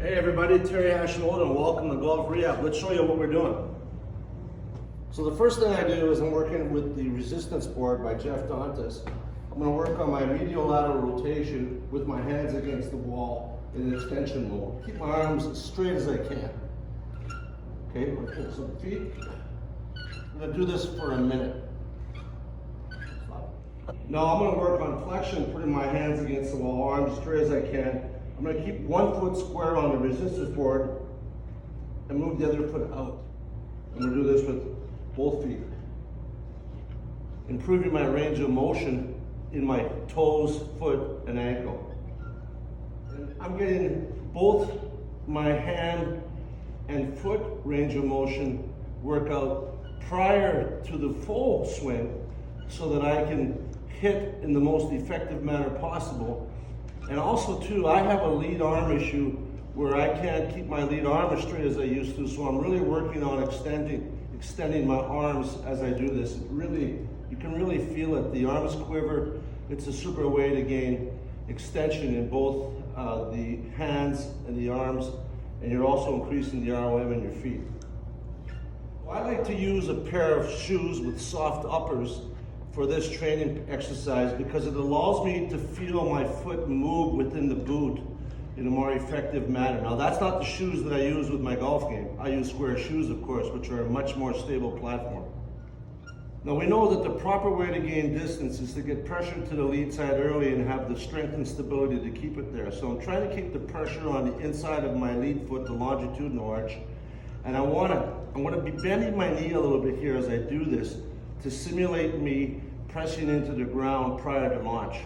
Hey everybody, Terry Hashimoto and welcome to Golf Rehab. Let's show you what we're doing. So the first thing I do is I'm working with the resistance board by Jeff Dantas. I'm going to work on my medial lateral rotation with my hands against the wall in extension mode. Keep my arms as straight as I can. Okay, I'm going to put some feet. I'm going to do this for a minute. Now I'm going to work on flexion, putting my hands against the wall, arms as straight as I can. I'm going to keep 1 foot square on the resistance board and move the other foot out. I'm going to do this with both feet. Improving my range of motion in my toes, foot, and ankle. And I'm getting both my hand and foot range of motion workout prior to the full swing so that I can hit in the most effective manner possible. And also too, I have a lead arm issue where I can't keep my lead arm as straight as I used to, so I'm really working on extending my arms as I do this. You can really feel it. The arms quiver. It's a super way to gain extension in both the hands and the arms, and you're also increasing the ROM in your feet. I like to use a pair of shoes with soft uppers for this training exercise because it allows me to feel my foot move within the boot in a more effective manner. Now that's not the shoes that I use with my golf game. I use square shoes, of course, which are a much more stable platform. Now we know that the proper way to gain distance is to get pressure to the lead side early and have the strength and stability to keep it there. So I'm trying to keep the pressure on the inside of my lead foot, the longitudinal arch, and I want to be bending my knee a little bit here as I do this to simulate me pressing into the ground prior to launch.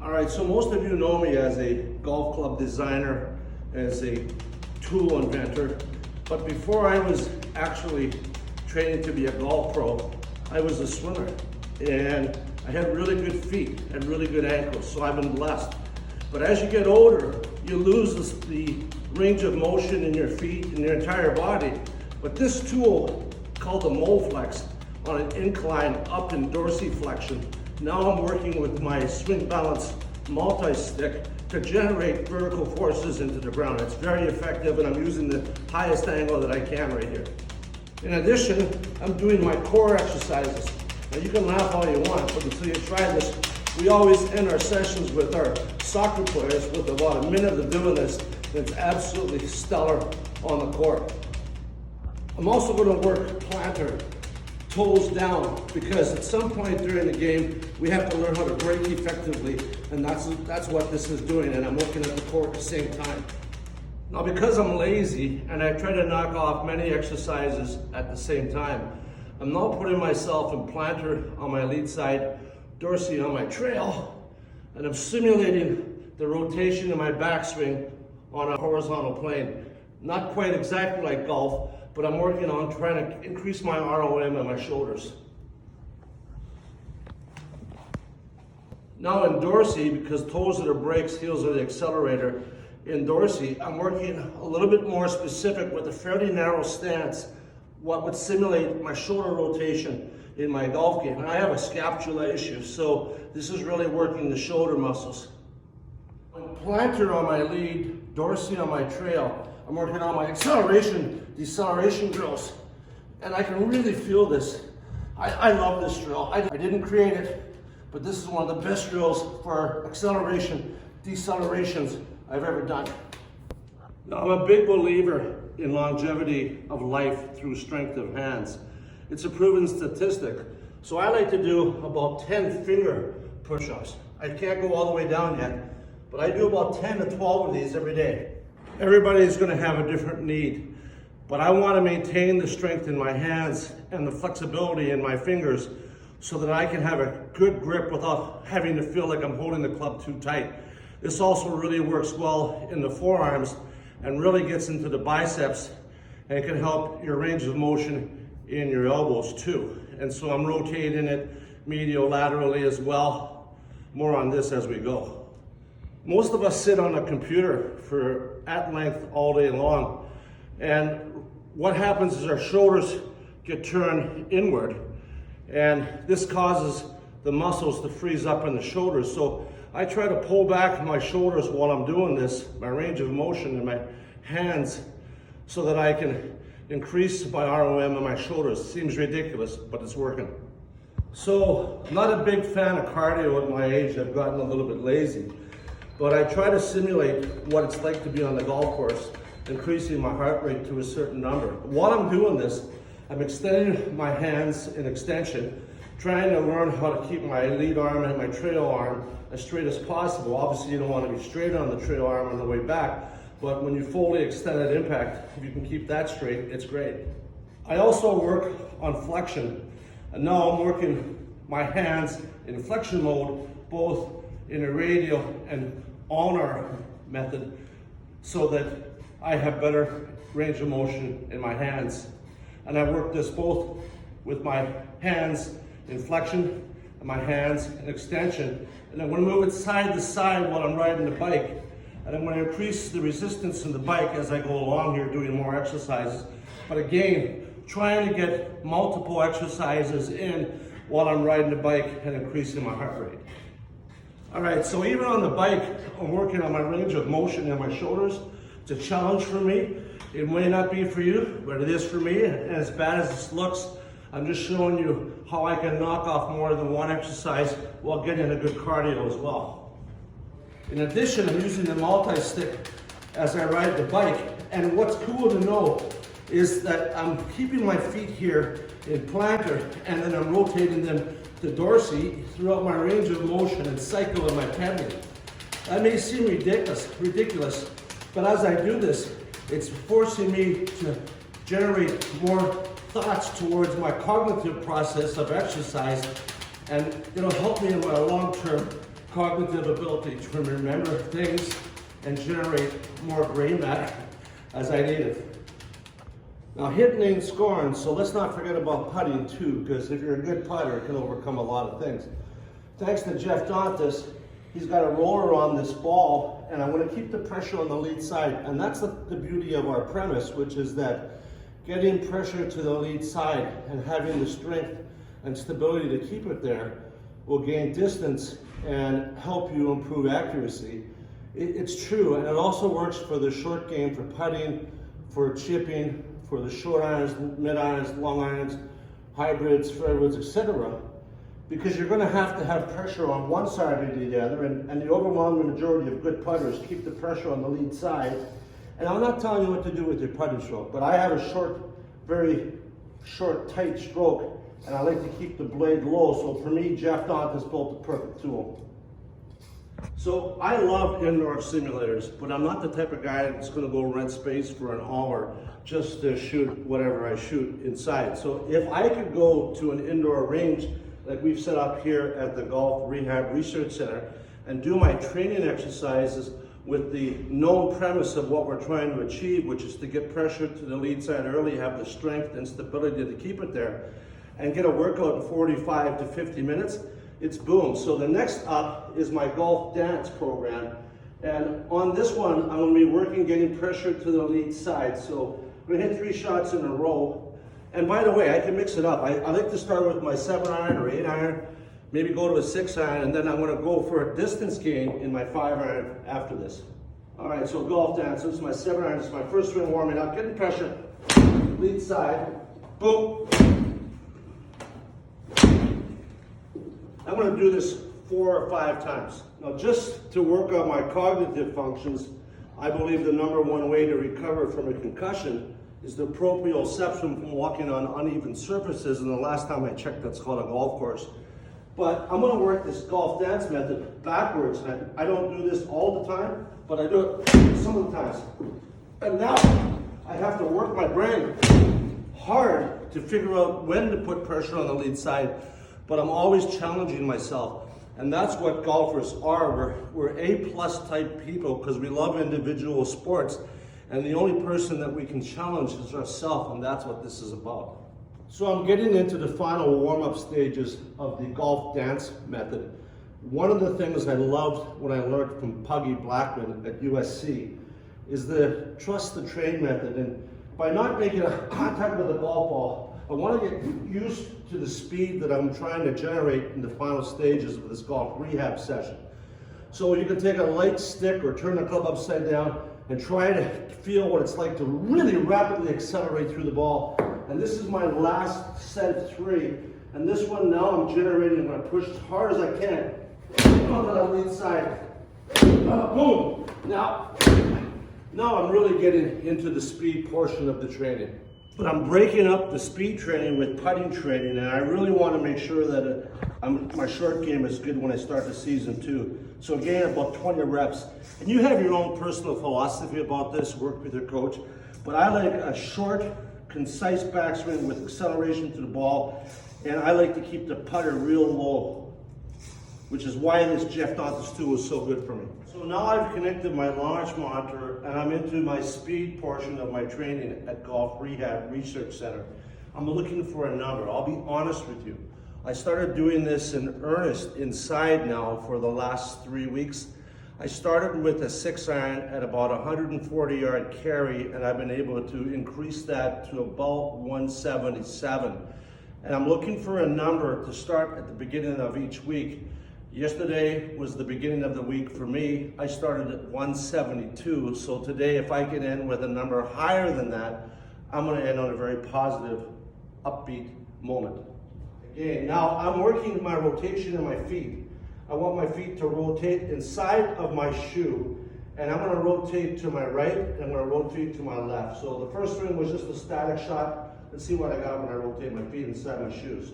All right, so most of you know me as a golf club designer, as a tool inventor, but before I was actually training to be a golf pro, I was a swimmer, and I had really good feet and really good ankles, so I've been blessed. But as you get older, you lose the range of motion in your feet and your entire body. But this tool, called the Flex, on an incline up in dorsiflexion. Now I'm working with my swing balance multi-stick to generate vertical forces into the ground. It's very effective, and I'm using the highest angle that I can right here. In addition, I'm doing my core exercises. Now you can laugh all you want, but until you try this, we always end our sessions with our soccer players with about a minute of doing this. It's absolutely stellar on the court. I'm also going to work plantar, toes down, because at some point during the game, we have to learn how to break effectively, and that's what this is doing, and I'm looking at the court at the same time. Now, because I'm lazy, and I try to knock off many exercises at the same time, I'm now putting myself in plantar on my lead side, dorsey on my trail, and I'm simulating the rotation in my backswing on a horizontal plane. Not quite exactly like golf, but I'm working on trying to increase my ROM and my shoulders. Now in dorsey, because toes are the brakes, heels are the accelerator, in dorsey, I'm working a little bit more specific with a fairly narrow stance, what would simulate my shoulder rotation in my golf game. And I have a scapula issue, so this is really working the shoulder muscles. Plantar on my lead, dorsey on my trail, I'm working on my acceleration, deceleration drills, and I can really feel this. I love this drill. I didn't create it, but this is one of the best drills for acceleration, decelerations I've ever done. Now, I'm a big believer in longevity of life through strength of hands. It's a proven statistic. So I like to do about 10 finger push-ups. I can't go all the way down yet, but I do about 10 to 12 of these every day. Everybody's going to have a different need, but I want to maintain the strength in my hands and the flexibility in my fingers so that I can have a good grip without having to feel like I'm holding the club too tight. This also really works well in the forearms and really gets into the biceps, and it can help your range of motion in your elbows too. And so I'm rotating it medial-laterally as well. More on this as we go. Most of us sit on a computer for at length all day long, and what happens is our shoulders get turned inward, and this causes the muscles to freeze up in the shoulders. So I try to pull back my shoulders while I'm doing this, my range of motion in my hands, so that I can increase my ROM in my shoulders. Seems ridiculous, but it's working. So, I'm not a big fan of cardio at my age. I've gotten a little bit lazy, but I try to simulate what it's like to be on the golf course, increasing my heart rate to a certain number. While I'm doing this, I'm extending my hands in extension, trying to learn how to keep my lead arm and my trail arm as straight as possible. Obviously, you don't want to be straight on the trail arm on the way back, but when you fully extend at impact, if you can keep that straight, it's great. I also work on flexion, and now I'm working my hands in flexion mode, both in a radial and ulnar method, so that I have better range of motion in my hands. And I work this both with my hands in flexion and my hands in extension. And I'm going to move it side to side while I'm riding the bike. And I'm going to increase the resistance in the bike as I go along here doing more exercises. But again, trying to get multiple exercises in while I'm riding the bike and increasing my heart rate. All right, so even on the bike, I'm working on my range of motion in my shoulders. It's a challenge for me. It may not be for you, but it is for me. And as bad as this looks, I'm just showing you how I can knock off more than one exercise while getting a good cardio as well. In addition, I'm using the multi-stick as I ride the bike. And what's cool to know is that I'm keeping my feet here in plantar, and then I'm rotating them to dorsey throughout my range of motion and cycle in my pedaling. That may seem ridiculous, but as I do this, it's forcing me to generate more thoughts towards my cognitive process of exercise, and it'll help me in my long-term cognitive ability to remember things and generate more brain matter as I need it. Now, hitting ain't scoring, so let's not forget about putting too, because if you're a good putter, it can overcome a lot of things. Thanks to Jeff Dantas, he's got a roller on this ball, and I'm going to keep the pressure on the lead side. And that's the beauty of our premise, which is that getting pressure to the lead side and having the strength and stability to keep it there will gain distance and help you improve accuracy. It's true, and it also works for the short game, for putting, for chipping, for the short irons, mid irons, long irons, hybrids, fairwoods, etc. Because you're going to have pressure on one side or the other, and the overwhelming majority of good putters keep the pressure on the lead side. And I'm not telling you what to do with your putting stroke, but I have a short, very short, tight stroke, and I like to keep the blade low. So for me, Jeff Dantas built the perfect tool. So I love indoor simulators, but I'm not the type of guy that's going to go rent space for an hour just to shoot whatever I shoot inside. So if I could go to an indoor range like we've set up here at the Golf Rehab Research Center and do my training exercises with the known premise of what we're trying to achieve, which is to get pressure to the lead side early, have the strength and stability to keep it there, and get a workout in 45 to 50 minutes, it's boom. So the next up is my golf dance program. And on this one, I'm going to be working getting pressure to the lead side. So I'm going to hit 3 shots in a row. And by the way, I can mix it up. I like to start with my 7-iron or 8-iron, maybe go to a 6-iron, and then I'm going to go for a distance gain in my 5-iron after this. All right, so golf dance. This is my 7-iron. This is my first swing warming up. Getting pressure. Lead side. Boom. I'm going to do this 4 or 5 times. Now, just to work on my cognitive functions, I believe the #1 way to recover from a concussion is the proprioception from walking on uneven surfaces, and the last time I checked, that's called a golf course. But I'm going to work this golf dance method backwards, and I don't do this all the time, but I do it some of the times. And now I have to work my brain hard to figure out when to put pressure on the lead side, but I'm always challenging myself. And that's what golfers are. We're A+ type people because we love individual sports. And the only person that we can challenge is ourselves, and that's what this is about. So I'm getting into the final warm-up stages of the golf dance method. One of the things I loved when I learned from Puggy Blackman at USC is the trust the train method. And by not making a contact with the golf ball, I want to get used to the speed that I'm trying to generate in the final stages of this golf rehab session. So you can take a light stick or turn the club upside down and try to feel what it's like to really rapidly accelerate through the ball. And this is my last set of 3. And this one now I'm generating, I'm gonna push as hard as I can onto that lead side. Boom! Now I'm really getting into the speed portion of the training. But I'm breaking up the speed training with putting training, and I really want to make sure that my short game is good when I start the season too. So again, about 20 reps. And you have your own personal philosophy about this, work with your coach. But I like a short, concise backswing with acceleration to the ball, and I like to keep the putter real low, which is why this Jeff Dantas 2 was so good for me. So now I've connected my launch monitor and I'm into my speed portion of my training at Golf Rehab Research Center. I'm looking for a number. I'll be honest with you. I started doing this in earnest inside now for the last 3 weeks. I started with a 6-iron at about 140-yard carry, and I've been able to increase that to about 177. And I'm looking for a number to start at the beginning of each week. Yesterday was the beginning of the week for me. I started at 172, so today if I can end with a number higher than that, I'm gonna end on a very positive, upbeat moment. Again, now I'm working my rotation in my feet. I want my feet to rotate inside of my shoe, and I'm gonna rotate to my right, and I'm gonna rotate to my left. So the first swing was just a static shot. Let's see what I got when I rotate my feet inside my shoes.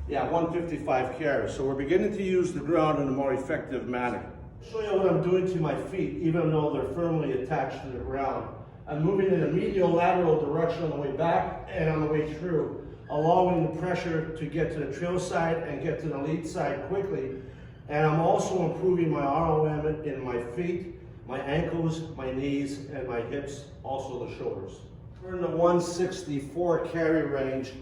Yeah, 155 carry. So we're beginning to use the ground in a more effective manner. I'll show you what I'm doing to my feet, even though they're firmly attached to the ground. I'm moving in a medial lateral direction on the way back and on the way through, allowing the pressure to get to the trail side and get to the lead side quickly. And I'm also improving my ROM in my feet, my ankles, my knees, and my hips, also the shoulders. We're in the 164 carry range.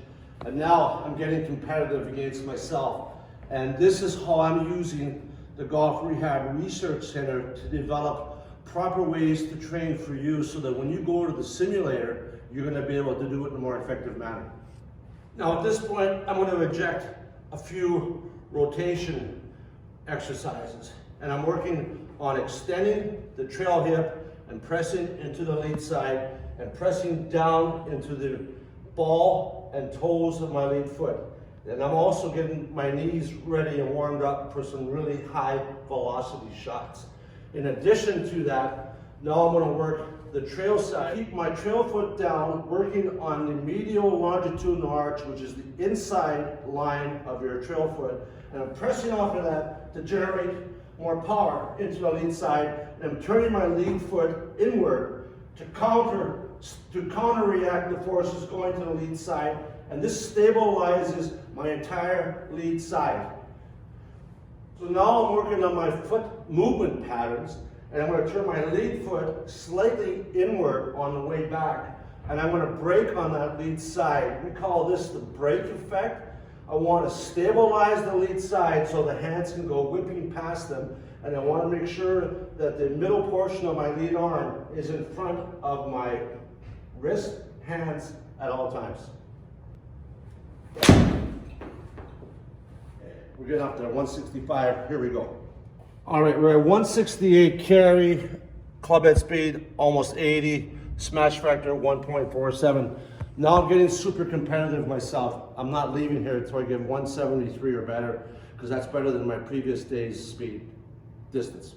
And now I'm getting competitive against myself. And this is how I'm using the Golf Rehab Research Center to develop proper ways to train for you so that when you go to the simulator, you're gonna be able to do it in a more effective manner. Now at this point, I'm gonna eject a few rotation exercises. And I'm working on extending the trail hip and pressing into the lead side and pressing down into the ball and toes of my lead foot. And I'm also getting my knees ready and warmed up for some really high velocity shots. In addition to that, now I'm gonna work the trail side. Keep my trail foot down, working on the medial longitudinal arch, which is the inside line of your trail foot. And I'm pressing off of that to generate more power into the lead side. And I'm turning my lead foot inward to counter-react the forces going to the lead side, and this stabilizes my entire lead side. So now I'm working on my foot movement patterns, and I'm going to turn my lead foot slightly inward on the way back, and I'm going to brake on that lead side. We call this the brake effect. I want to stabilize the lead side so the hands can go whipping past them, and I want to make sure that the middle portion of my lead arm is in front of my wrist, hands at all times. We're getting up to 165, here we go. All right, we're at 168 carry, club head speed, almost 80, smash factor 1.47. Now I'm getting super competitive myself. I'm not leaving here until I get 173 or better, because that's better than my previous day's speed, distance.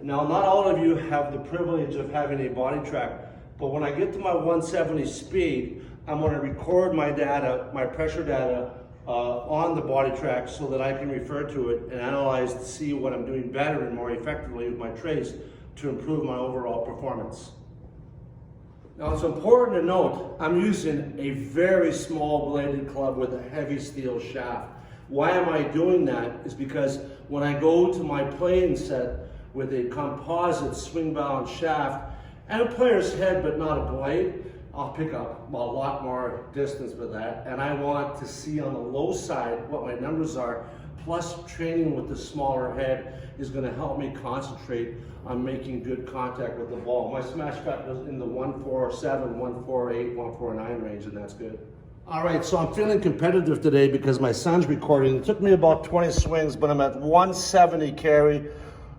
Now, not all of you have the privilege of having a body track, but when I get to my 170 speed, I'm going to record my data, my pressure data, on the body track so that I can refer to it and analyze to see what I'm doing better and more effectively with my trace to improve my overall performance. Now it's important to note, I'm using a very small bladed club with a heavy steel shaft. Why am I doing that? Is because when I go to my playing set with a composite swing bound shaft and a player's head but not a blade, I'll pick up a lot more distance with that, and I want to see on the low side what my numbers are, plus training with the smaller head is going to help me concentrate on making good contact with the ball. My smash factor is in the 147, 148, 149 range, and that's good. All right, so I'm feeling competitive today because my son's recording. It took me about 20 swings, but I'm at 170 carry,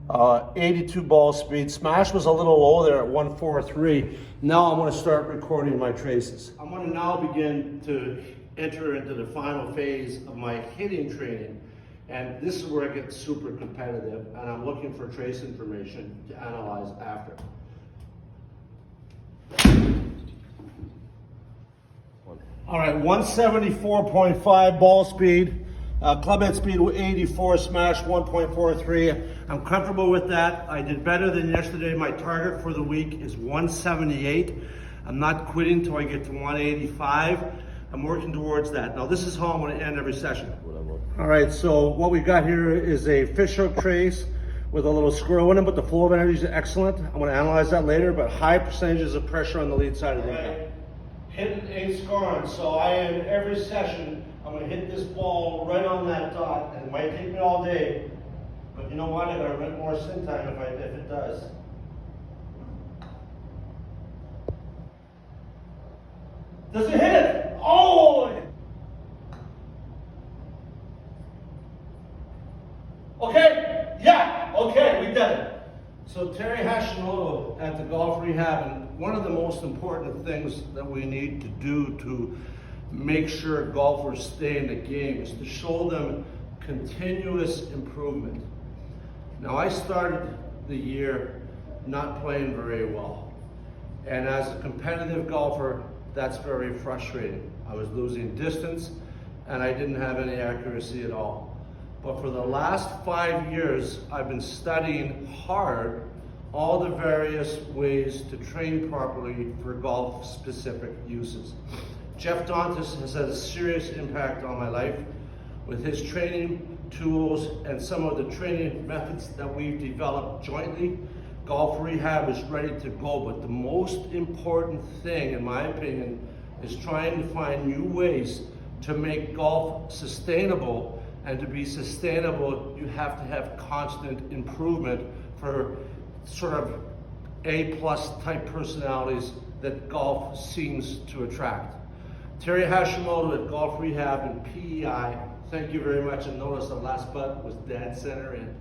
82 ball speed. Smash was a little low there at 143. Now I'm going to start recording my traces. I'm going to now begin to enter into the final phase of my hitting training. And this is where it gets super competitive, and I'm looking for trace information to analyze after. All right, 174.5 ball speed, club head speed 84, smash 1.43. I'm comfortable with that. I did better than yesterday. My target for the week is 178. I'm not quitting till I get to 185. I'm working towards that. Now this is how I'm going to end every session. All right, so what we got here is a fishhook trace with a little squirrel in it, but the flow of energy is excellent. I'm going to analyze that later, but high percentages of pressure on the lead side of the income. Hitting ain't scoring, so I end every session, I'm going to hit this ball right on that dot, and it might take me all day, but you know what, I got to rent more sin time if it does. Does it hit it? Oh! Okay, yeah, okay, we did it. So Terry Hashimoto at the Golf Rehab, and one of the most important things that we need to do to make sure golfers stay in the game is to show them continuous improvement. Now I started the year not playing very well, and as a competitive golfer, that's very frustrating. I was losing distance and I didn't have any accuracy at all. But for the last 5 years, I've been studying hard all the various ways to train properly for golf-specific uses. Jeff Dantas has had a serious impact on my life with his training tools and some of the training methods that we've developed jointly. Golf Rehab is ready to go, but the most important thing, in my opinion, is trying to find new ways to make golf sustainable. And to be sustainable, you have to have constant improvement for sort of A-plus type personalities that golf seems to attract. Terry Hashimoto at Golf Rehab and PEI, thank you very much, and notice the last button was dead center in.